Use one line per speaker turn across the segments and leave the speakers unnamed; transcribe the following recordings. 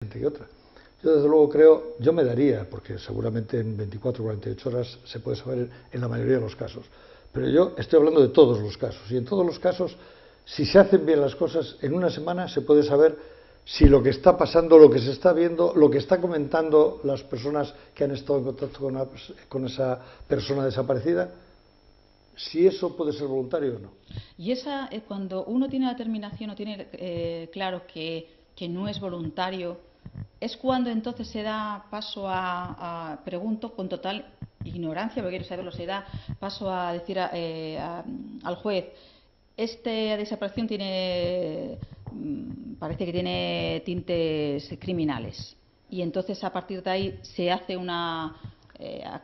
que otra. Yo desde luego creo, yo me daría, porque seguramente en 24 o 48 horas se puede saber en la mayoría de los casos, pero yo estoy hablando de todos los casos, y en todos los casos, si se hacen bien las cosas, en una semana se puede saber si lo que está pasando, lo que se está viendo, lo que está comentando las personas que han estado en contacto con esa persona desaparecida, si eso puede ser voluntario o no.
Y esa, cuando uno tiene la determinación o tiene claro que no es voluntario, es cuando entonces se da paso pregunto con total ignorancia, porque quiero saberlo, se da paso a decir al juez, esta desaparición parece que tiene tintes criminales, y entonces a partir de ahí se hace una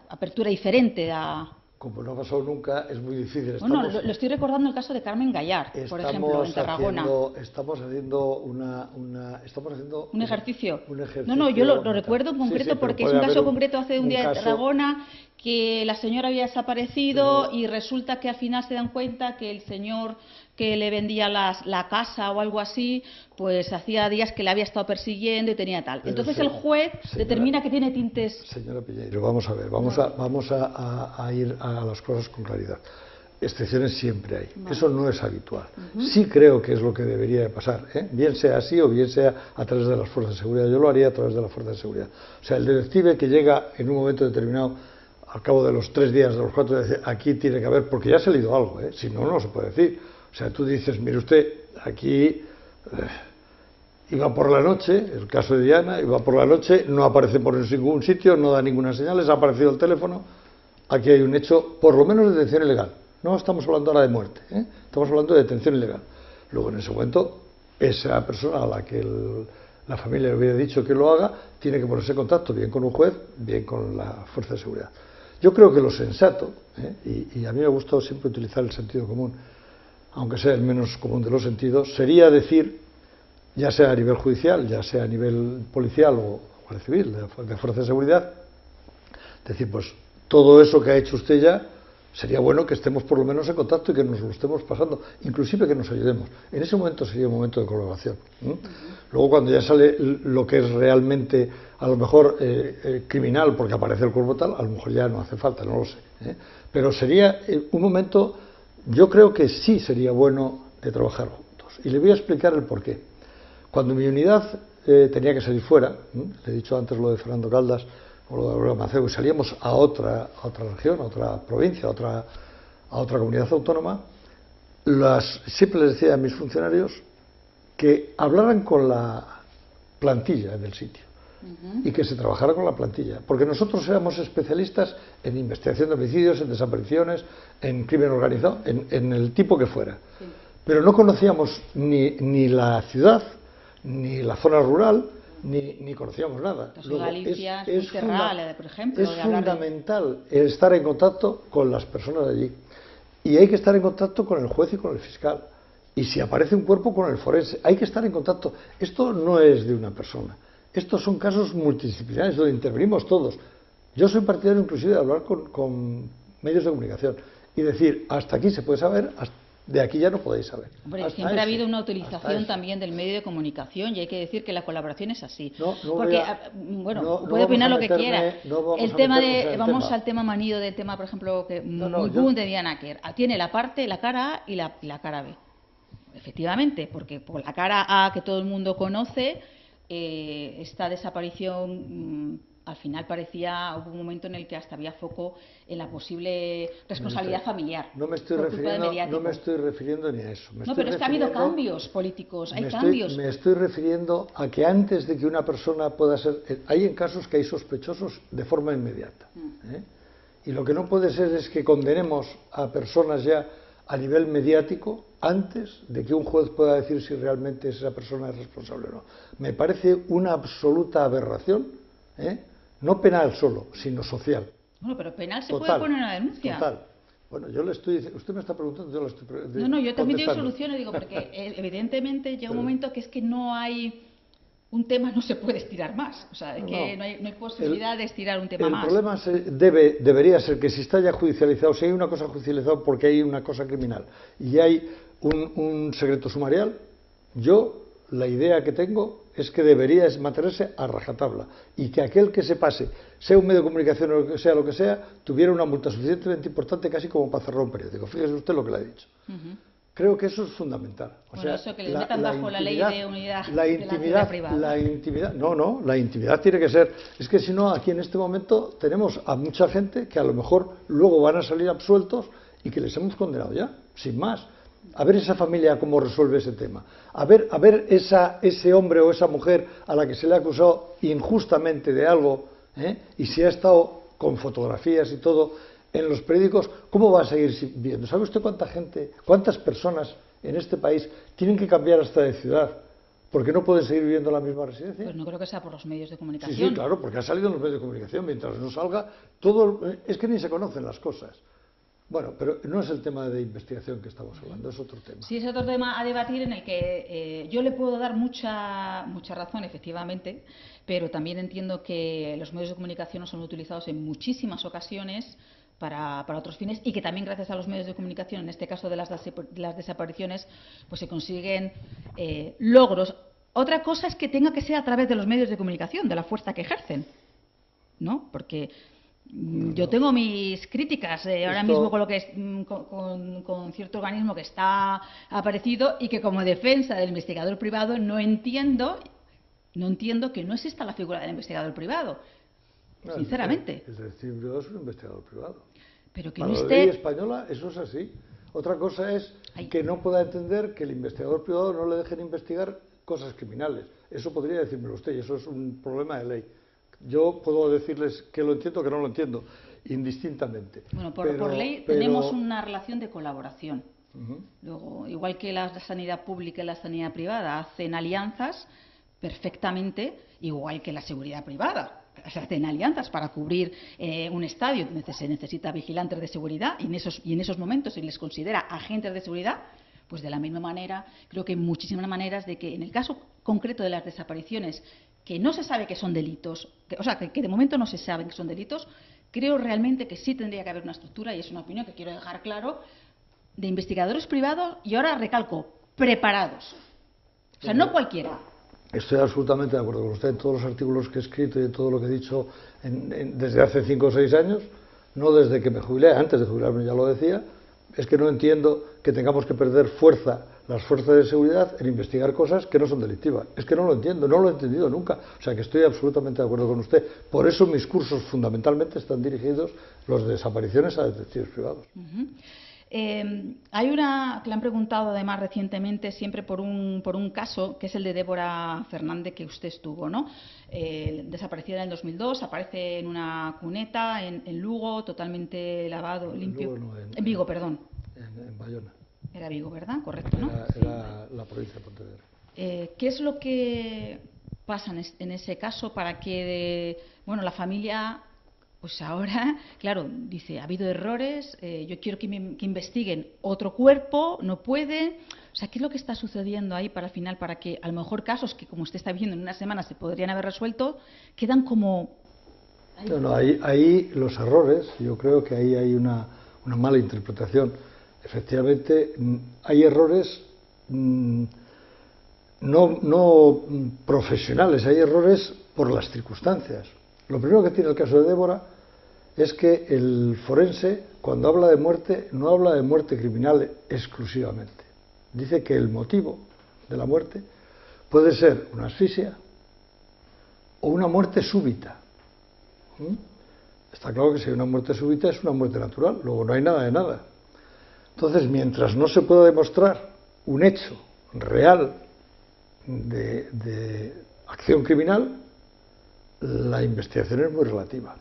apertura diferente a...
Como no ha pasado nunca, es muy difícil.
Bueno, lo estoy recordando el caso de Carmen Gallar, por ejemplo, en Tarragona.
Estamos haciendo un ejercicio.
No, yo lo recuerdo en concreto porque es un caso concreto hace un día en Tarragona, que la señora había desaparecido y resulta que al final se dan cuenta que el señor que le vendía la casa o algo así, pues hacía días que le había estado persiguiendo y tenía tal. Entonces el juez determina que tiene tintes...
Señora Piñeiro, vamos a ver, vamos a ir a las cosas con claridad. Excepciones siempre hay, eso no es habitual. Sí creo que es lo que debería de pasar, bien sea así o bien sea a través de las fuerzas de seguridad. Yo lo haría a través de las fuerzas de seguridad. O sea, el detective que llega en un momento determinado, al cabo de los 3 días, de los 4, dice, aquí tiene que haber, porque ya ha salido algo, si no, no se puede decir. O sea, tú dices, mire usted, aquí iba por la noche, el caso de Diana, iba por la noche, no aparece por ningún sitio, no da ninguna señal, ha aparecido el teléfono, aquí hay un hecho, por lo menos de detención ilegal. No estamos hablando ahora de muerte, estamos hablando de detención ilegal. Luego, en ese momento, esa persona a la que la familia le hubiera dicho que lo haga, tiene que ponerse en contacto bien con un juez, bien con la fuerza de seguridad. Yo creo que lo sensato, y a mí me ha gustado siempre utilizar el sentido común, aunque sea el menos común de los sentidos, sería decir, ya sea a nivel judicial, ya sea a nivel policial o civil, de fuerza de seguridad, decir, pues todo eso que ha hecho usted ya, sería bueno que estemos por lo menos en contacto y que nos lo estemos pasando, inclusive que nos ayudemos. En ese momento sería un momento de colaboración. Luego, cuando ya sale lo que es realmente, a lo mejor, criminal, porque aparece el cuerpo tal, a lo mejor ya no hace falta, no lo sé. Pero sería un momento, yo creo que sí sería bueno de trabajar juntos. Y le voy a explicar el porqué. Cuando mi unidad tenía que salir fuera, le he dicho antes lo de Fernando Caldas, o lo de Aurora Maceo, y salíamos a otra región, a otra provincia, a otra comunidad autónoma, siempre les decía a mis funcionarios que hablaran con la plantilla del sitio y que se trabajara con la plantilla, porque nosotros éramos especialistas en investigación de homicidios, en desapariciones, en crimen organizado, en el tipo que fuera, pero no conocíamos ni la ciudad, ni la zona rural, ni conocíamos nada.
Luego, Galicia es por ejemplo,
es fundamental estar en contacto con las personas de allí, y hay que estar en contacto con el juez y con el fiscal, y si aparece un cuerpo, con el forense, hay que estar en contacto. Esto no es de una persona, estos son casos multidisciplinarios donde intervenimos todos. Yo soy partidario inclusive de hablar con medios de comunicación y decir, hasta aquí se puede saber, de aquí ya no podéis saber.
Hombre, siempre ha habido una utilización también del medio de comunicación, y hay que decir que la colaboración es así. Porque, puede opinar lo que quiera. Vamos al tema manido del tema, por ejemplo, de Diana Quer. Tiene la cara A y la cara B. Efectivamente, porque por la cara A, que todo el mundo conoce, esta desaparición... al final hubo un momento en el que hasta había foco en la posible responsabilidad familiar.
No me estoy refiriendo ni a eso.
Pero es que ha habido cambios políticos, hay cambios.
Me estoy refiriendo a que antes de que una persona pueda ser... Hay en casos que hay sospechosos de forma inmediata. Y lo que no puede ser es que condenemos a personas ya a nivel mediático antes de que un juez pueda decir si realmente esa persona es responsable o no. Me parece una absoluta aberración, no penal solo, sino social.
Bueno, pero penal se puede poner una denuncia.
Total. Bueno, yo le estoy diciendo, usted me está preguntando, yo le estoy preguntando.
No, yo también tengo soluciones, digo, porque evidentemente llega un momento que es que no hay... Un tema no se puede estirar más, o sea, que no hay posibilidad de estirar un tema más.
El problema debería ser que si está ya judicializado, si hay una cosa judicializada porque hay una cosa criminal y hay un secreto sumarial, yo la idea que tengo es que debería mantenerse a rajatabla y que aquel que se pase, sea un medio de comunicación o lo que sea, tuviera una multa suficientemente importante casi como para cerrar un periódico. Fíjese usted lo que le ha dicho. Creo que eso es fundamental.
O sea, eso que les metan bajo la ley de unidad de la intimidad privada.
La intimidad, la intimidad tiene que ser. Es que si no, aquí en este momento tenemos a mucha gente que a lo mejor luego van a salir absueltos y que les hemos condenado ya, sin más. A ver esa familia cómo resuelve ese tema. A ver ese hombre o esa mujer a la que se le ha acusado injustamente de algo, y si ha estado con fotografías y todo en los periódicos, ¿cómo va a seguir viendo? ¿Sabe usted cuánta gente, cuántas personas en este país tienen que cambiar hasta de ciudad porque no pueden seguir viviendo en la misma residencia?
Pues no creo que sea por los medios de comunicación.
Sí, claro, porque ha salido en los medios de comunicación. Mientras no salga, todo es que ni se conocen las cosas. Bueno, pero no es el tema de investigación que estamos hablando, es otro tema.
Sí, es otro tema a debatir en el que yo le puedo dar mucha razón, efectivamente, pero también entiendo que los medios de comunicación no son utilizados en muchísimas ocasiones para otros fines y que también gracias a los medios de comunicación, en este caso de las desapariciones, pues se consiguen logros. Otra cosa es que tenga que ser a través de los medios de comunicación, de la fuerza que ejercen, ¿no? Porque yo tengo mis críticas ahora mismo con lo que es con cierto organismo que está aparecido y que como defensa del investigador privado no entiendo que no exista la figura del investigador privado. Sinceramente.
El detective privado es un investigador privado.
Pero que
para
no
la ley española eso es así. Otra cosa es que no pueda entender que el investigador privado no le dejen investigar cosas criminales. Eso podría decírmelo usted y eso es un problema de ley. Yo puedo decirles que lo entiendo o que no lo entiendo, indistintamente.
Bueno, por ley tenemos una relación de colaboración. Luego, igual que la sanidad pública y la sanidad privada hacen alianzas perfectamente, igual que la seguridad privada. Se hacen alianzas para cubrir un estadio, se necesita vigilantes de seguridad y en esos momentos se les considera agentes de seguridad. Pues de la misma manera, creo que hay muchísimas maneras de que en el caso concreto de las desapariciones, que no se sabe que son delitos, que de momento no se sabe que son delitos, creo realmente que sí tendría que haber una estructura, y es una opinión que quiero dejar claro, de investigadores privados, y ahora recalco, preparados. O sea, no cualquiera.
Estoy absolutamente de acuerdo con usted en todos los artículos que he escrito y en todo lo que he dicho desde hace 5 o 6 años, no desde que me jubilé, antes de jubilarme ya lo decía. Es que no entiendo que tengamos que perder las fuerzas de seguridad en investigar cosas que no son delictivas. Es que no lo entiendo, no lo he entendido nunca. O sea que estoy absolutamente de acuerdo con usted. Por eso mis cursos fundamentalmente están dirigidos, los de desapariciones, a detectives privados.
Hay una que le han preguntado además recientemente, siempre por un caso, que es el de Débora Fernández, que usted estuvo, ¿no? Desaparecida en el 2002, aparece en una cuneta en Lugo, totalmente lavado, limpio.
Lugo, no,
en Vigo, perdón.
En Bayona.
Era Vigo, ¿verdad? Correcto, ¿no?
Era la provincia de Pontevedra.
¿Qué es lo que pasa en ese caso para que, la familia... Pues ahora, claro, dice, ha habido errores, yo quiero que investiguen otro cuerpo, no puede. O sea, ¿qué es lo que está sucediendo ahí para al final, para que a lo mejor casos que, como usted está viendo, en una semana se podrían haber resuelto, quedan como...
No, ahí los errores, yo creo que ahí hay una mala interpretación. Efectivamente, hay errores no profesionales, hay errores por las circunstancias. Lo primero que tiene el caso de Débora es que el forense, cuando habla de muerte, no habla de muerte criminal exclusivamente. Dice que el motivo de la muerte puede ser una asfixia o una muerte súbita. Está claro que si hay una muerte súbita es una muerte natural, luego no hay nada de nada. Entonces, mientras no se pueda demostrar un hecho real de acción criminal, la investigación es muy relativa.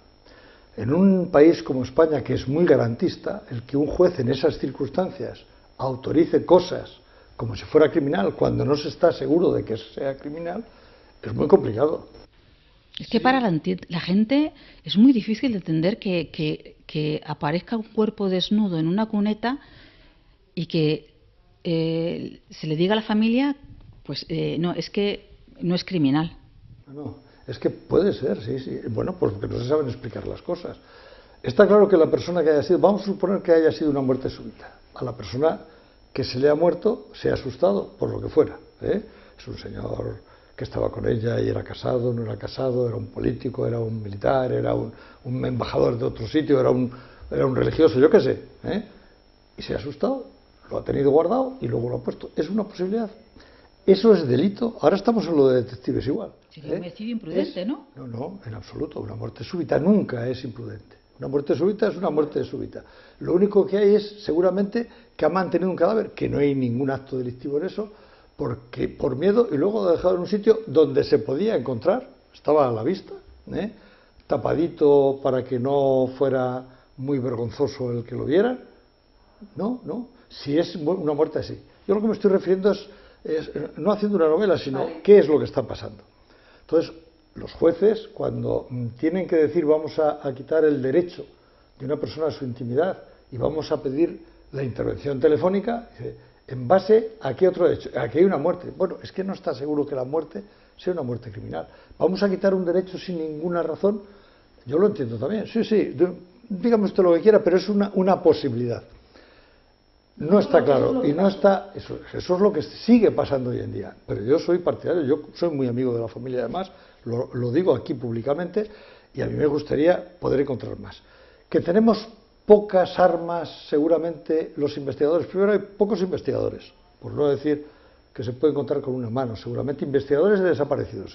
En un país como España, que es muy garantista, el que un juez en esas circunstancias autorice cosas como si fuera criminal, cuando no se está seguro de que sea criminal, es muy complicado.
Es que para la gente es muy difícil de entender que aparezca un cuerpo desnudo en una cuneta y que se le diga a la familia, pues no, es que no es criminal.
No. Es que puede ser, sí. Bueno, pues porque no se saben explicar las cosas. Está claro que la persona que haya sido, vamos a suponer que haya sido una muerte súbita. A la persona que se le ha muerto se ha asustado, por lo que fuera. es un señor que estaba con ella y era casado, no era casado, era un político, era un militar, era un embajador de otro sitio, era un religioso, yo qué sé, ¿eh? Y se ha asustado, lo ha tenido guardado y luego lo ha puesto. Es una posibilidad. Eso es delito. Ahora estamos en lo de detectives igual.
Sería un homicidio imprudente, ¿no?
No, en absoluto. Una muerte súbita nunca es imprudente. Una muerte súbita es una muerte súbita. Lo único que hay es, seguramente, que ha mantenido un cadáver, que no hay ningún acto delictivo en eso, porque por miedo, y luego lo ha dejado en un sitio donde se podía encontrar, estaba a la vista, tapadito para que no fuera muy vergonzoso el que lo viera. No. Si es una muerte así. Yo lo que me estoy refiriendo es no haciendo una novela, sino qué es lo que está pasando. Entonces, los jueces, cuando tienen que decir vamos a quitar el derecho de una persona a su intimidad y vamos a pedir la intervención telefónica, ¿en base a qué otro derecho? A que hay una muerte. Bueno, es que no está seguro que la muerte sea una muerte criminal. Vamos a quitar un derecho sin ninguna razón. Yo lo entiendo también. Sí, dígame usted lo que quiera, pero es una posibilidad. No está claro, y no está, eso es lo que sigue pasando hoy en día. Pero yo soy partidario, yo soy muy amigo de la familia, además, lo digo aquí públicamente, y a mí me gustaría poder encontrar más. Que tenemos pocas armas, seguramente, los investigadores. Primero, hay pocos investigadores, por no decir que se puede encontrar con una mano, seguramente investigadores de desaparecidos,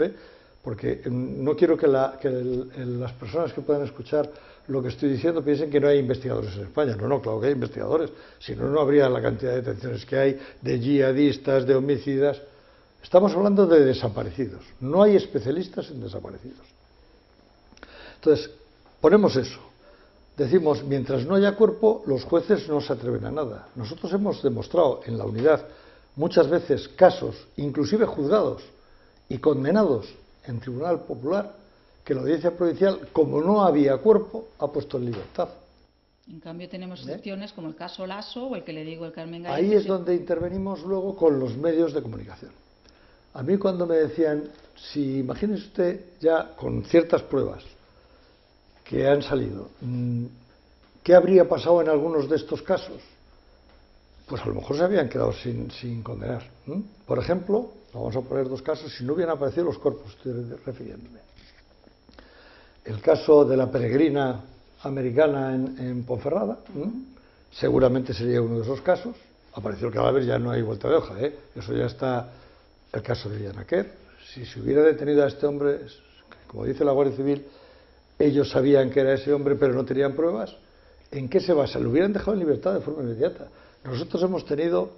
porque no quiero que las personas que puedan escuchar lo que estoy diciendo piensen que no hay investigadores en España. No, claro que hay investigadores, si no, no habría la cantidad de detenciones que hay, de yihadistas, de homicidas. Estamos hablando de desaparecidos, no hay especialistas en desaparecidos. Entonces, ponemos eso, decimos, mientras no haya cuerpo, los jueces no se atreven a nada. Nosotros hemos demostrado en la unidad muchas veces casos, inclusive juzgados y condenados en Tribunal Popular, que la Audiencia Provincial, como no había cuerpo, ha puesto en libertad.
En cambio tenemos excepciones como el caso Lasso o el que le digo el Carmen Gallego.
Ahí es donde intervenimos luego con los medios de comunicación. A mí cuando me decían, si imagínese usted ya con ciertas pruebas que han salido, ¿qué habría pasado en algunos de estos casos? Pues a lo mejor se habían quedado sin condenar. Por ejemplo, vamos a poner dos casos, si no hubieran aparecido los cuerpos, estoy refiriéndome. El caso de la peregrina americana en Ponferrada, seguramente sería uno de esos casos. Apareció el cadáver, ya no hay vuelta de hoja, eso ya está. El caso de Villanaquer, si se hubiera detenido a este hombre, como dice la Guardia Civil, ellos sabían que era ese hombre, pero no tenían pruebas. ¿En qué se basa? Lo hubieran dejado en libertad de forma inmediata. Nosotros hemos tenido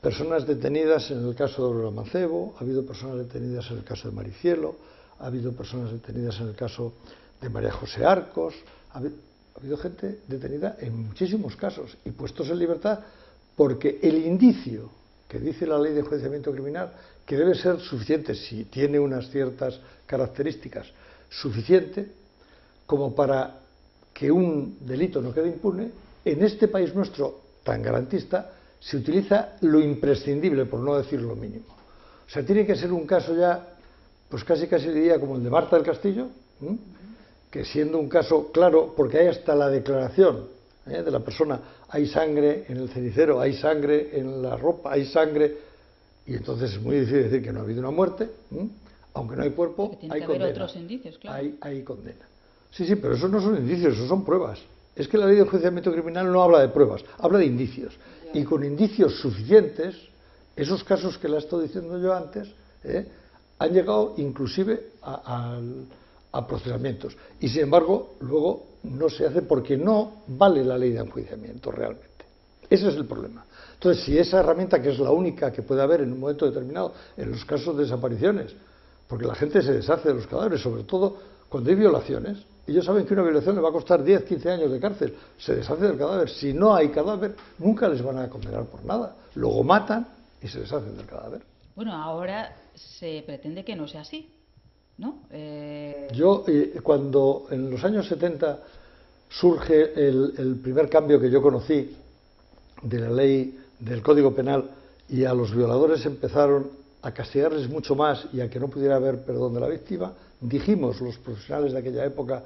personas detenidas en el caso de Aurora Mancebo, ha habido personas detenidas en el caso de Maricielo, ha habido personas detenidas en el caso de María José Arcos, ha habido gente detenida en muchísimos casos y puestos en libertad porque el indicio que dice la ley de enjuiciamiento criminal, que debe ser suficiente, si tiene unas ciertas características, suficiente como para que un delito no quede impune. En este país nuestro tan garantista se utiliza lo imprescindible, por no decir lo mínimo. O sea, tiene que ser un caso ya, pues casi diría como el de Marta del Castillo, que siendo un caso claro, porque hay hasta la declaración de la persona, hay sangre en el cenicero, hay sangre en la ropa, hay sangre, y entonces es muy difícil decir que no ha habido una muerte, aunque no hay cuerpo, hay condena.
Otros indicios, claro.
Hay condena. Sí, pero esos no son indicios, esos son pruebas. Es que la ley de enjuiciamiento criminal no habla de pruebas, habla de indicios. Y con indicios suficientes, esos casos que le he estado diciendo yo antes, han llegado inclusive a procesamientos. Y sin embargo, luego no se hace porque no vale la ley de enjuiciamiento realmente. Ese es el problema. Entonces, si esa herramienta, que es la única que puede haber en un momento determinado en los casos de desapariciones, porque la gente se deshace de los cadáveres, sobre todo cuando hay violaciones, ellos saben que una violación le va a costar 10, 15 años de cárcel, se deshace del cadáver. Si no hay cadáver, nunca les van a condenar por nada. Luego matan y se deshacen del cadáver.
Bueno, ahora se pretende que no sea así, ¿no?
Yo, cuando en los años 70 surge el primer cambio que yo conocí de la ley del Código Penal y a los violadores empezaron a castigarles mucho más y a que no pudiera haber perdón de la víctima, dijimos los profesionales de aquella época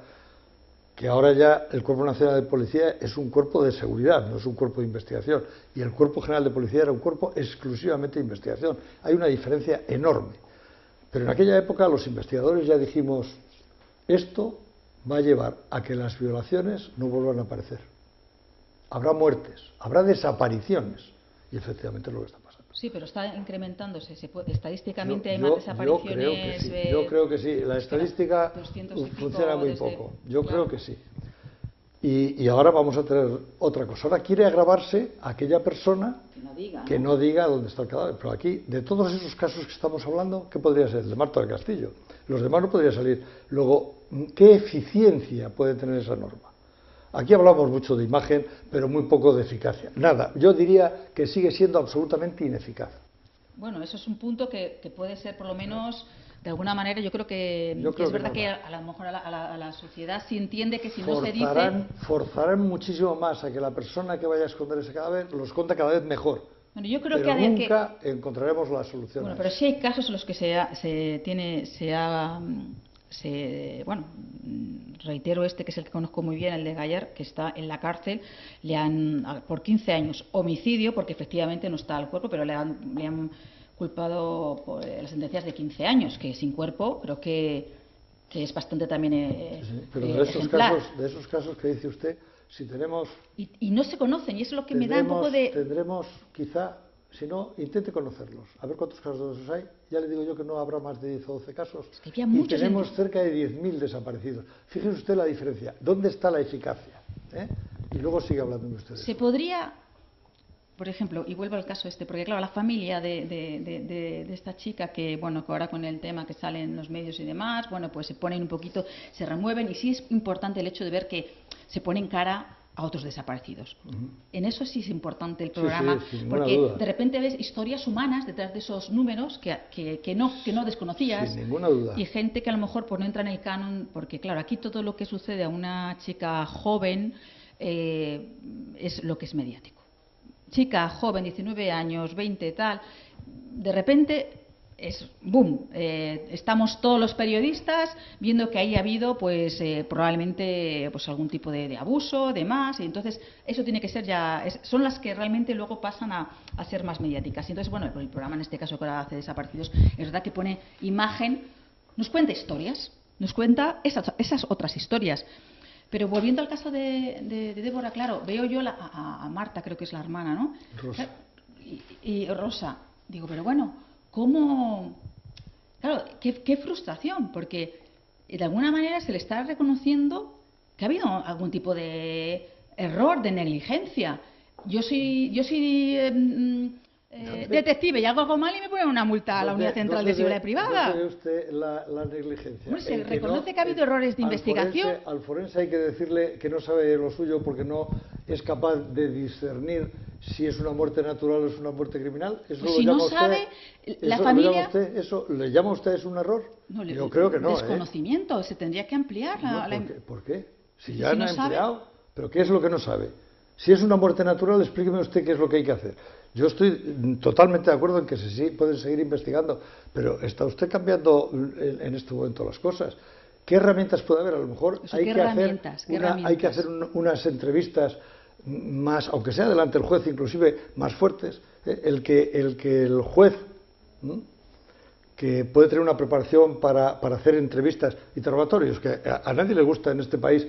que ahora ya el Cuerpo Nacional de Policía es un cuerpo de seguridad, no es un cuerpo de investigación, y el Cuerpo General de Policía era un cuerpo exclusivamente de investigación. Hay una diferencia enorme. Pero en aquella época los investigadores ya dijimos, esto va a llevar a que las violaciones no vuelvan a aparecer. Habrá muertes, habrá desapariciones, y efectivamente es lo que está pasando.
Sí, pero está incrementándose. Estadísticamente hay más desapariciones.
Yo creo que sí. La estadística funciona muy poco. Yo creo que sí. Y ahora vamos a tener otra cosa. Ahora quiere agravarse aquella persona que no diga dónde está el cadáver. Pero aquí, de todos esos casos que estamos hablando, ¿qué podría ser? El de Marta del Castillo. Los demás no podría salir. Luego, ¿qué eficiencia puede tener esa norma? Aquí hablamos mucho de imagen, pero muy poco de eficacia. Nada, yo diría que sigue siendo absolutamente ineficaz.
Bueno, eso es un punto que puede ser, por lo menos, de alguna manera, yo creo que es verdad que a lo mejor a la sociedad sí entiende que si no se dice...
Forzarán muchísimo más a que la persona que vaya a esconder ese cadáver lo esconda cada vez mejor.
Bueno, yo creo
pero nunca encontraremos la solución.
Bueno, pero sí hay casos en los que reitero que es el que conozco muy bien, el de Gallar, que está en la cárcel, le han por 15 años homicidio, porque efectivamente no está al cuerpo, pero le han culpado por las sentencias de 15 años, que sin cuerpo creo que es bastante también
sí, pero de esos casos que dice usted, si tenemos...
Y no se conocen, y eso es lo que me da un poco de...
Tendremos quizá... Si no, intente conocerlos, a ver cuántos casos de esos hay. Ya le digo yo que no habrá más de 10 o 12 casos.
Es que había muchos,
y tenemos cerca de 10.000 desaparecidos. Fíjese usted la diferencia. ¿Dónde está la eficacia? Y luego sigue hablando usted de
Se podría, por ejemplo, y vuelvo al caso porque claro, la familia de esta chica que, bueno, que ahora con el tema que sale en los medios y demás, bueno, pues se ponen un poquito, se remueven, y sí es importante el hecho de ver que se ponen cara a otros desaparecidos. En eso sí es importante el programa, porque
duda.
De repente ves historias humanas detrás de esos números que no desconocías.
Sin ninguna duda.
Y gente que a lo mejor no entra en el canon, porque claro, aquí todo lo que sucede a una chica joven es lo que es mediático. Chica joven, 19 años, 20, tal, de repente... es boom, estamos todos los periodistas viendo que ahí ha habido probablemente algún tipo de abuso, de más, y entonces eso tiene que ser son las que realmente luego pasan a ser más mediáticas. Y entonces, bueno, el programa en este caso que ahora hace Desaparecidos, es verdad que pone imagen, nos cuenta historias, nos cuenta esas otras historias. Pero volviendo al caso de Débora, claro, veo yo a Marta, creo que es la hermana, ¿no?
Rosa.
Y Rosa, digo, pero bueno, ¿cómo? Claro, qué frustración, porque de alguna manera se le está reconociendo que ha habido algún tipo de error, de negligencia. Yo soy detective y hago algo mal y me ponen una multa a la Unidad Central de Seguridad Privada.
¿No ve usted la negligencia?
Bueno, se reconoce que ha habido errores de investigación.
Al forense hay que decirle que no sabe lo suyo porque no es capaz de discernir si es una muerte natural o es una muerte criminal. Eso
pues si no sabe, la familia...
¿Eso le llama a usted un error?
No,
yo creo que no.
Desconocimiento, se tendría que ampliar.
¿Por qué? Si ya han ampliado, ¿pero qué es lo que no sabe? Si es una muerte natural, explíqueme usted qué es lo que hay que hacer. Yo estoy totalmente de acuerdo en que sí pueden seguir investigando, pero está usted cambiando en este momento las cosas. ¿Qué herramientas puede haber? A lo mejor hay que hacer unas entrevistas más, aunque sea delante del juez, inclusive más fuertes. El que el juez, que puede tener una preparación para hacer entrevistas, interrogatorios, que a nadie le gusta en este país.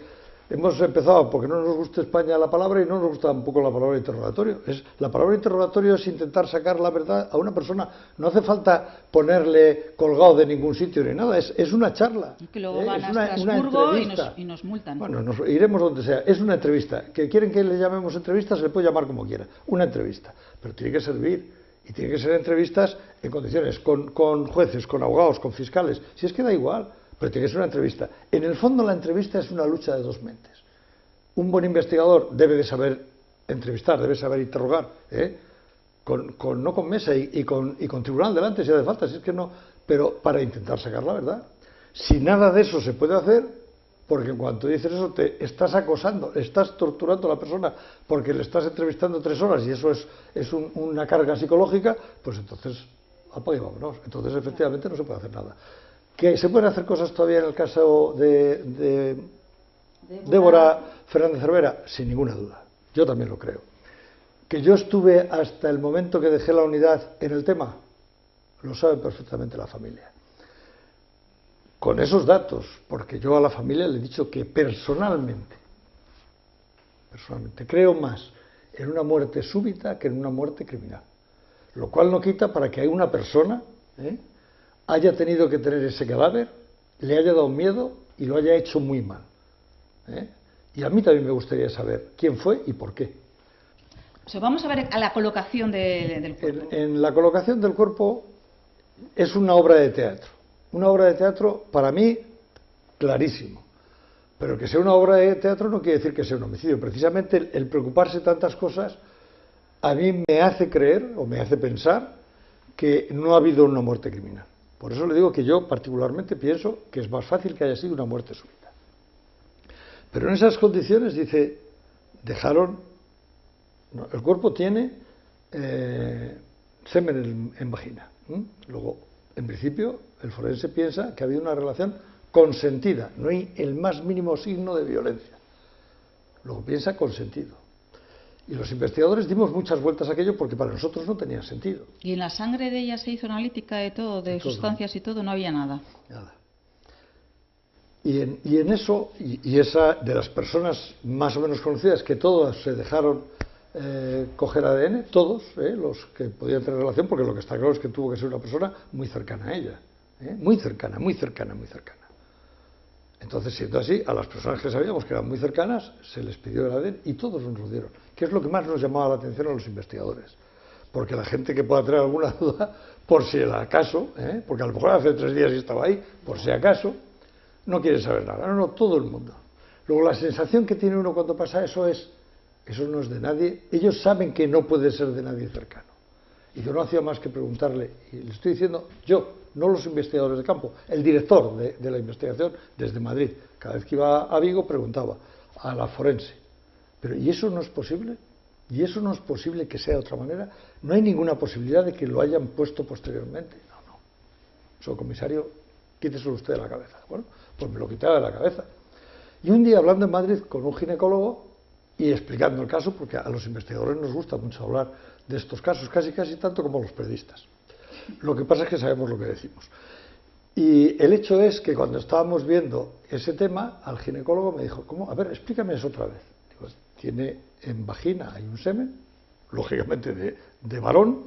Hemos empezado porque no nos gusta España la palabra y no nos gusta tampoco la palabra interrogatorio. La palabra interrogatorio es intentar sacar la verdad a una persona. No hace falta ponerle colgado de ningún sitio ni nada. Es una charla.
Y que luego van a Estrasburgo y nos multan.
Bueno, iremos donde sea. Es una entrevista. ¿Que quieren que le llamemos entrevista? Se le puede llamar como quiera. Una entrevista. Pero tiene que servir. Y tiene que ser entrevistas en condiciones, con jueces, con abogados, con fiscales. Si es que da igual. Pero tiene que ser una entrevista. En el fondo la entrevista es una lucha de dos mentes. Un buen investigador debe de saber entrevistar, debe saber interrogar, no con mesa y con tribunal delante si hace falta, si es que no, pero para intentar sacar la verdad. Si nada de eso se puede hacer, porque en cuanto dices eso te estás acosando, estás torturando a la persona porque le estás entrevistando 3 horas y eso es una carga psicológica, pues entonces apaga y vámonos. Entonces efectivamente no se puede hacer nada. ¿Que se pueden hacer cosas todavía en el caso de Débora Fernández Cervera, sin ninguna duda. Yo también lo creo. Que yo estuve hasta el momento que dejé la unidad en el tema, lo sabe perfectamente la familia. Con esos datos, porque yo a la familia le he dicho que personalmente creo más en una muerte súbita que en una muerte criminal. Lo cual no quita para que una persona haya tenido que tener ese cadáver, le haya dado miedo y lo haya hecho muy mal. Y a mí también me gustaría saber quién fue y por qué.
O sea, vamos a ver a la colocación del cuerpo.
En la colocación del cuerpo es una obra de teatro. Una obra de teatro, para mí, clarísimo. Pero que sea una obra de teatro no quiere decir que sea un homicidio. Precisamente el preocuparse de tantas cosas a mí me hace creer o me hace pensar que no ha habido una muerte criminal. Por eso le digo que yo particularmente pienso que es más fácil que haya sido una muerte súbita. Pero en esas condiciones, dice, dejaron... No, el cuerpo tiene semen en vagina. Luego, en principio, el forense piensa que ha habido una relación consentida, no hay el más mínimo signo de violencia. Luego piensa consentido. Y los investigadores dimos muchas vueltas a aquello porque para nosotros no tenía sentido.
¿Y en la sangre de ella se hizo analítica de todo, de sustancias y todo? No había nada.
Nada. Y en eso, y esa de las personas más o menos conocidas, que todas se dejaron coger ADN, todos, los que podían tener relación, porque lo que está claro es que tuvo que ser una persona muy cercana a ella. Muy cercana, muy cercana, muy cercana. Entonces, siendo así, a las personas que sabíamos que eran muy cercanas, se les pidió el ADN y todos nos lo dieron. Que es lo que más nos llamaba la atención a los investigadores. Porque la gente que pueda tener alguna duda, por si el acaso, porque a lo mejor hace 3 días estaba ahí, por si acaso, no quiere saber nada. No, todo el mundo. Luego, la sensación que tiene uno cuando pasa eso no es de nadie. Ellos saben que no puede ser de nadie cercano. Y yo no hacía más que preguntarle, y le estoy diciendo yo, no los investigadores de campo, el director de la investigación desde Madrid. Cada vez que iba a Vigo preguntaba a la forense. Pero ¿y eso no es posible? ¿Y eso no es posible que sea de otra manera? ¿No hay ninguna posibilidad de que lo hayan puesto posteriormente? No. Señor comisario, quíteselo usted de la cabeza. Bueno, pues me lo quitaba de la cabeza. Y un día hablando en Madrid con un ginecólogo y explicando el caso, porque a los investigadores nos gusta mucho hablar de estos casos, casi tanto como los periodistas. Lo que pasa es que sabemos lo que decimos. Y el hecho es que cuando estábamos viendo ese tema, al ginecólogo me dijo, ¿cómo? A ver, explícame eso otra vez. Digo, tiene en vagina, hay un semen, lógicamente de varón,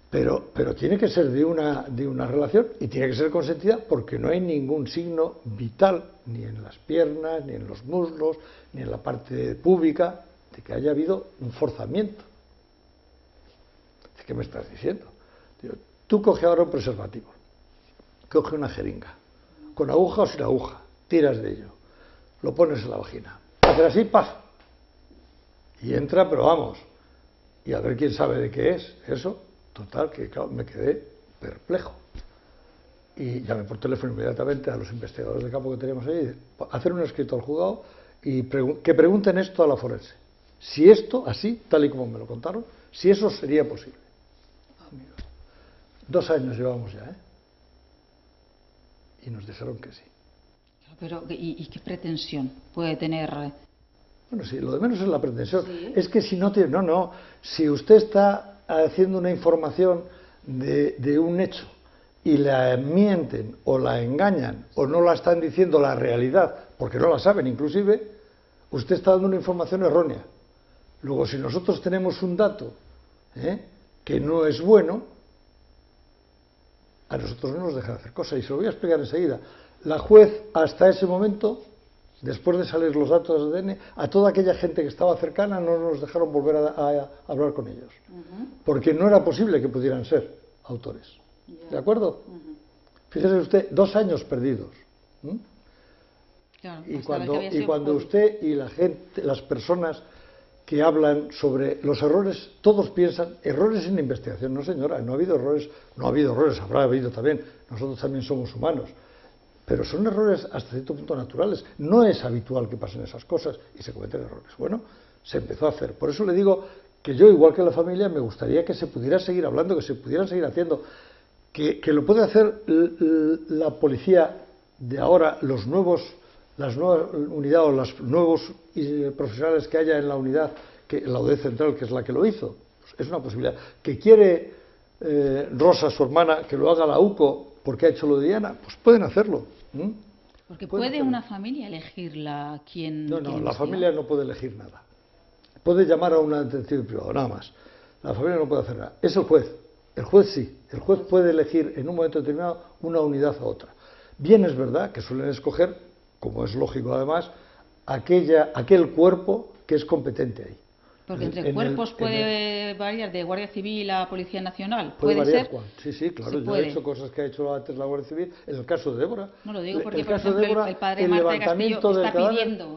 pero tiene que ser de una relación y tiene que ser consentida porque no hay ningún signo vital, ni en las piernas, ni en los muslos, ni en la parte púbica, de que haya habido un forzamiento. ¿Qué me estás diciendo? Digo, tú coge ahora un preservativo, coge una jeringa, con aguja o sin aguja, tiras de ello, lo pones en la vagina, haces así, ¡paf! Y entra, pero vamos, y a ver quién sabe de qué es eso. Total, que claro, me quedé perplejo. Y llamé por teléfono inmediatamente a los investigadores de campo que teníamos ahí, hacer un escrito al juzgado y que pregunten esto a la forense. Si esto, así, tal y como me lo contaron, si eso sería posible. 2 años llevamos ya, y nos dijeron que sí.
Pero, ¿y qué pretensión puede tener?
Bueno, sí, lo de menos es la pretensión.
¿Sí?
Es que si no tiene... No, si usted está haciendo una información de un hecho y la mienten o la engañan o no la están diciendo la realidad, porque no la saben inclusive, usted está dando una información errónea. Luego, si nosotros tenemos un dato que no es bueno, a nosotros no nos dejan hacer cosas, y se lo voy a explicar enseguida. La juez, hasta ese momento, después de salir los datos de ADN, a toda aquella gente que estaba cercana no nos dejaron volver a hablar con ellos, porque no era posible que pudieran ser autores. ¿De acuerdo? Fíjese usted, 2 años perdidos.
Claro,
y cuando usted y la gente, las personas que hablan sobre los errores, todos piensan, errores en la investigación. No, señora, no ha habido errores, habrá habido también, nosotros también somos humanos, pero son errores hasta cierto punto naturales. No es habitual que pasen esas cosas y se cometen errores. Bueno, se empezó a hacer. Por eso le digo que yo, igual que la familia, me gustaría que se pudiera seguir hablando, que se pudieran seguir haciendo, que lo puede hacer la policía de ahora, los nuevos las nuevas unidades o los nuevos profesionales que haya en la unidad, en la UD central, que es la que lo hizo. Es una posibilidad. Que quiere Rosa, su hermana, que lo haga la UCO porque ha hecho lo de Diana, pues pueden hacerlo.
Porque puede una familia elegirla quién.
No, la familia no puede elegir nada. Puede llamar a una detective privado, nada más. La familia no puede hacer nada. Es el juez. El juez sí. El juez puede elegir en un momento determinado una unidad a otra. Bien es verdad que suelen escoger, como es lógico además, aquel cuerpo que es competente ahí.
Porque entre cuerpos puede variar de Guardia Civil a Policía Nacional.
Puede variar, Juan. Sí, claro. Yo he hecho cosas que ha hecho antes la Guardia Civil. En el caso de Débora.
No lo digo porque, por ejemplo, el padre Marta Castillo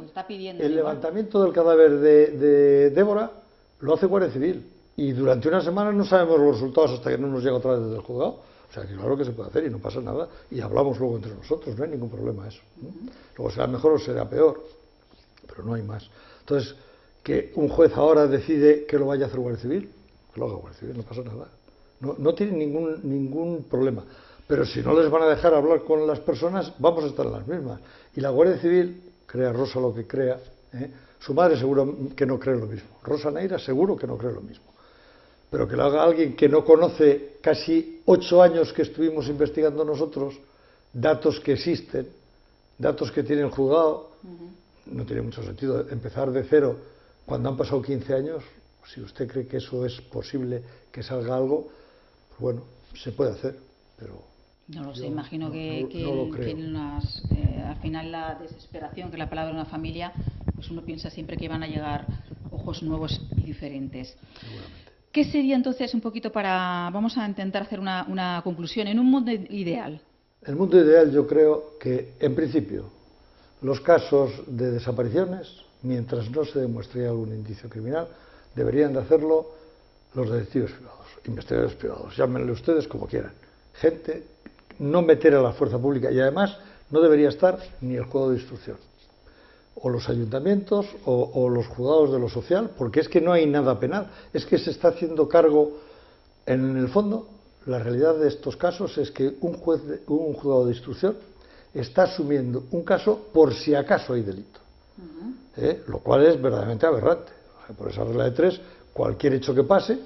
está pidiendo.
El levantamiento del cadáver de Débora lo hace Guardia Civil. Y durante una semana no sabemos los resultados hasta que no nos llega otra vez desde el juzgado. O sea, que claro que se puede hacer y no pasa nada. Y hablamos luego entre nosotros, no hay ningún problema eso. Luego será mejor o será peor. Pero no hay más. Entonces, que un juez ahora decide que lo vaya a hacer Guardia Civil, que lo haga Guardia Civil, no pasa nada. No tiene ningún problema. Pero si no les van a dejar hablar con las personas, vamos a estar en las mismas. Y la Guardia Civil, crea Rosa lo que crea, su madre seguro que no cree lo mismo. Rosa Neira seguro que no cree lo mismo. Pero que lo haga alguien que no conoce casi 8 años que estuvimos investigando nosotros, datos que existen, datos que tiene el juzgado, no tiene mucho sentido empezar de cero cuando han pasado 15 años. Si usted cree que eso es posible, que salga algo, pues bueno, se puede hacer, pero...
No lo sé, imagino que al final la desesperación, que es la palabra de una familia, pues uno piensa siempre que van a llegar ojos nuevos y diferentes.
Seguramente.
¿Qué sería entonces un poquito vamos a intentar hacer una conclusión, en un mundo ideal?
El mundo ideal yo creo que, en principio, los casos de desapariciones, mientras no se demuestre algún indicio criminal, deberían de hacerlo los detectives privados, investigadores privados, llámenle ustedes como quieran. Gente, no meter a la fuerza pública, y además no debería estar ni el juzgado de instrucción, o los ayuntamientos, o los juzgados de lo social, porque es que no hay nada penal, es que se está haciendo cargo, en el fondo, la realidad de estos casos es que un juzgado de instrucción está asumiendo un caso por si acaso hay delito, lo cual es verdaderamente aberrante. O sea, por esa regla de 3, cualquier hecho que pase,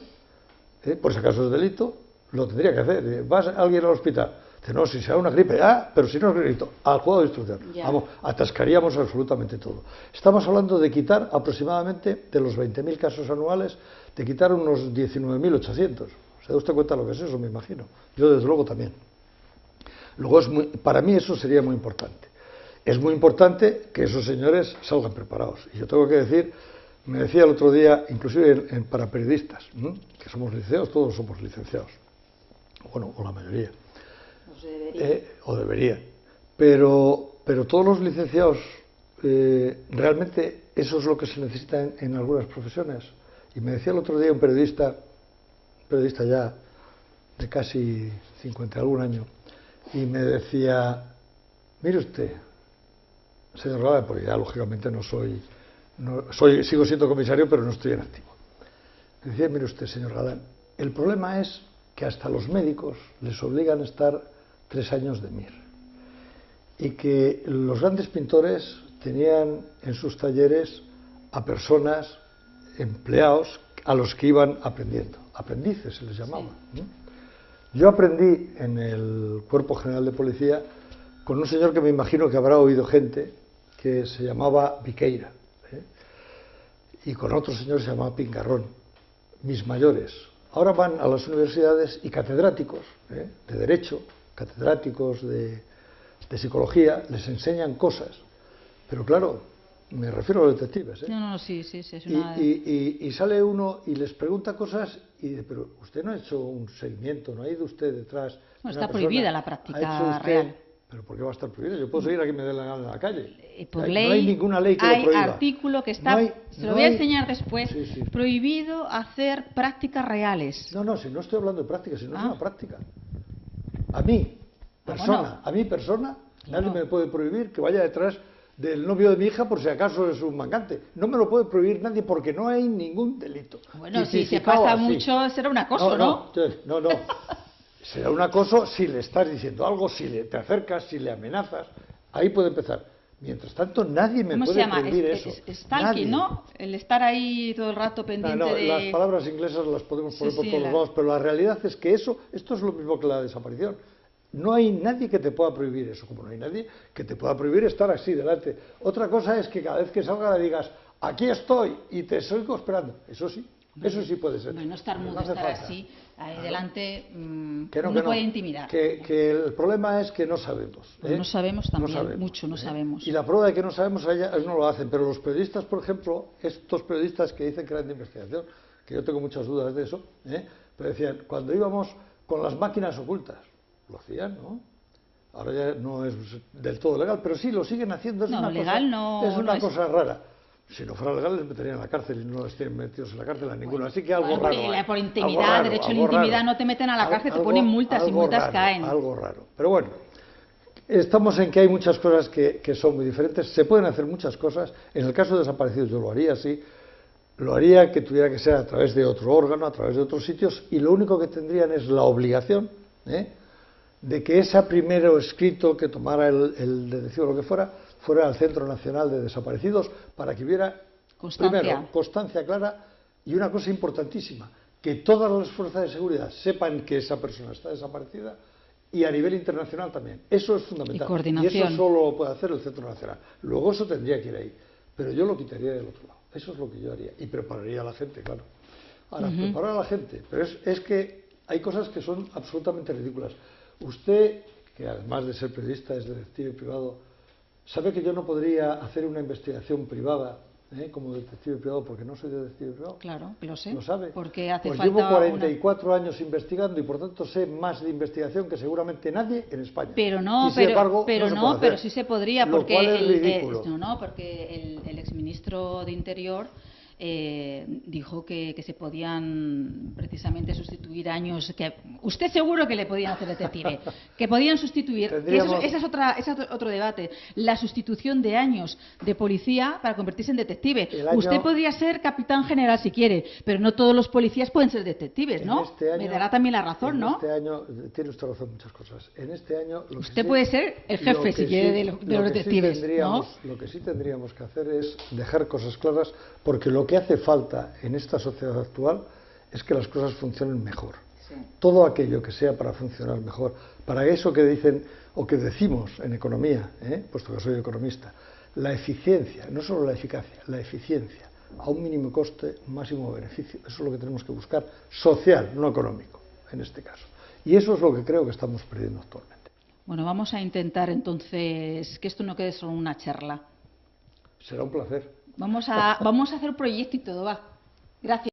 por si acaso es delito, lo tendría que hacer. ¿Vas alguien al hospital? Dice, no, si sea una gripe, pero si no es delito, al juzgado de instrucción.
Ya.
Vamos, atascaríamos absolutamente todo. Estamos hablando de quitar aproximadamente, de los 20.000 casos anuales, de quitar unos 19.800. ¿Se da usted cuenta lo que es eso? Me imagino. Yo, desde luego, también. Luego, para mí eso sería muy importante. Es muy importante que esos señores salgan preparados. Y yo tengo que decir, me decía el otro día, inclusive para periodistas, que somos licenciados, todos somos licenciados. Bueno, o la mayoría. O deberían. Pero todos los licenciados, realmente eso es lo que se necesita en algunas profesiones. Y me decía el otro día un periodista ya de casi 50 algún año, y me decía, mire usted, señor Galán, porque ya lógicamente sigo siendo comisario, pero no estoy en activo. Me decía, mire usted, señor Galán, el problema es que hasta los médicos les obligan a estar 3 años de MIR, y que los grandes pintores tenían en sus talleres a personas, empleados, a los que iban aprendiendo, aprendices se les llamaba. Sí. Yo aprendí en el Cuerpo General de Policía con un señor que me imagino que habrá oído gente, que se llamaba Viqueira, y con otro señor que se llamaba Pingarrón, mis mayores. Ahora van a las universidades y catedráticos de Derecho, catedráticos de Psicología, les enseñan cosas. Pero claro, me refiero a los detectives.
No, sí, es
una... y sale uno y les pregunta cosas y dice, pero usted no ha hecho un seguimiento, no ha ido usted detrás.
No, está prohibida la práctica real.
¿Pero por qué va a estar prohibida? Yo puedo seguir a quien me dé la gana en la calle.
Por ley,
no hay ninguna ley que lo prohíba.
Hay artículo que está, se lo voy a enseñar después, sí. Prohibido hacer prácticas reales.
No, si no estoy hablando de prácticas, si no es una práctica. A mí, persona, nadie me puede prohibir que vaya detrás del novio de mi hija por si acaso es un mangante. No me lo puede prohibir nadie porque no hay ningún delito.
Bueno, si se pasa mucho será un acoso, ¿no?
No. Será un acoso si le estás diciendo algo, si te acercas, si le amenazas. Ahí puede empezar. Mientras tanto, nadie me puede prohibir eso.
Stalking, ¿no? El estar ahí todo el rato pendiente de...
Las palabras inglesas las podemos poner por todos lados, pero la realidad es que esto es lo mismo que la desaparición. No hay nadie que te pueda prohibir eso, como no hay nadie que te pueda prohibir estar así delante. Otra cosa es que cada vez que salga le digas, aquí estoy y te sigo esperando. Eso sí puede ser.
Bueno, estar mudo, estar así, ahí delante, no puede intimidar.
Que el problema es que no sabemos.
No sabemos también, no sabemos.
Y la prueba de que no sabemos, ellos no lo hacen. Pero los periodistas, por ejemplo, estos periodistas que dicen que eran de investigación, que yo tengo muchas dudas de eso, pero decían, cuando íbamos con las máquinas ocultas, lo hacían, ¿no? Ahora ya no es del todo legal, pero sí lo siguen haciendo. Es una cosa rara. Si no fuera legal les meterían en la cárcel y no les tienen metidos en la cárcel a ninguno. Así que algo raro.
Por intimidad, derecho a la intimidad, no te meten a la cárcel, te ponen multas y multas caen.
Algo raro. Pero bueno, estamos en que hay muchas cosas que son muy diferentes. Se pueden hacer muchas cosas. En el caso de desaparecidos yo lo haría así. Lo haría que tuviera que ser a través de otro órgano, a través de otros sitios, y lo único que tendrían es la obligación de que ese primero escrito que tomara el detective o lo que fuera al Centro Nacional de Desaparecidos para que hubiera, primero, constancia clara y una cosa importantísima, que todas las fuerzas de seguridad sepan que esa persona está desaparecida y a nivel internacional también. Eso es fundamental. Y eso solo lo puede hacer el Centro Nacional. Luego eso tendría que ir ahí. Pero yo lo quitaría del otro lado. Eso es lo que yo haría. Y prepararía a la gente, claro. Ahora, preparar a la gente. Pero es que hay cosas que son absolutamente ridículas. Usted, que además de ser periodista es detective privado, ¿sabe que yo no podría hacer una investigación privada como detective privado porque no soy detective privado?
Claro, lo sé.
¿Lo sabe?
Porque hace
pues
falta
llevo 44 años investigando y por tanto sé más de investigación que seguramente nadie en España.
Pero no, pero sí se podría, porque
lo cual es ridículo.
Porque el exministro de Interior dijo que se podían precisamente sustituir años, que usted seguro que le podían hacer detective, que podían sustituir, ese es otro debate, la sustitución de años de policía para convertirse en detective. Usted podría ser capitán general si quiere, pero no todos los policías pueden ser detectives, ¿no? Me dará también la razón, ¿no?
Este año, tiene usted razón en muchas cosas. En este año...
Usted puede ser el jefe, si quiere, de los detectives, ¿no?
Lo que sí tendríamos que hacer es dejar cosas claras, porque lo que hace falta en esta sociedad actual es que las cosas funcionen mejor. Sí. Todo aquello que sea para funcionar mejor, para eso que dicen o que decimos en economía, puesto que soy economista, la eficiencia, no solo la eficacia, la eficiencia, a un mínimo coste, máximo beneficio. Eso es lo que tenemos que buscar, social, no económico, en este caso. Y eso es lo que creo que estamos perdiendo actualmente.
Bueno, vamos a intentar entonces que esto no quede solo una charla.
Será un placer.
Vamos a hacer un proyecto y todo va. Gracias.